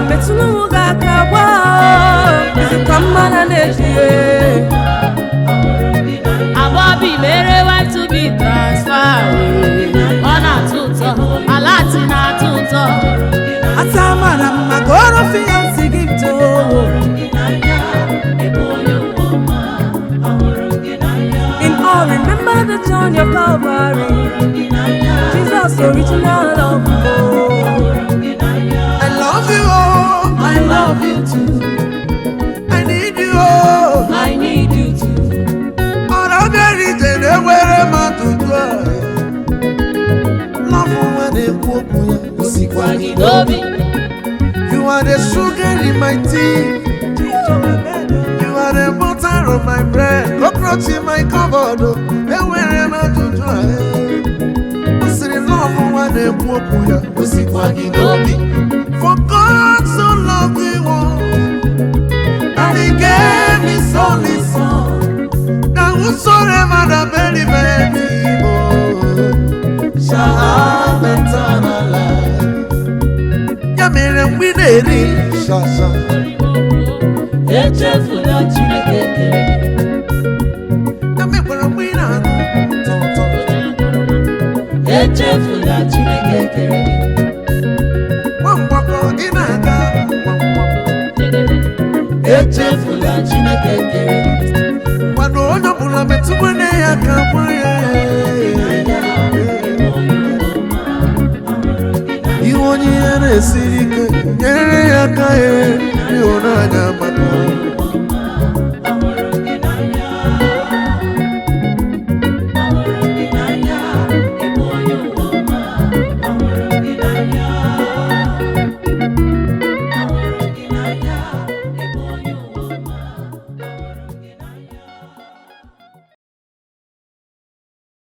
metụnụga akagwa kamana na-ejie Abobi mere want to be transferred on a tutor a Latin tutor Atamara magoro fiancé gifto In all remember the journey of Calvary Jesus original love I love you oh I love you too I need you oh I need you too You are the sugar in my tea. You are the butter on my bread. Cockroach in my cupboard. For God so loved the world, and He gave His only Son. Whosoever that believeth in Him shall have eternal life. Yamere mwineri shasha. Echefula Chineke kere. Yamere mwinanu tonto. Echefula Chineke kere. Wambako inaga wambako. Echefula Chineke kere. Wano onyo bula metumene ya kabwa.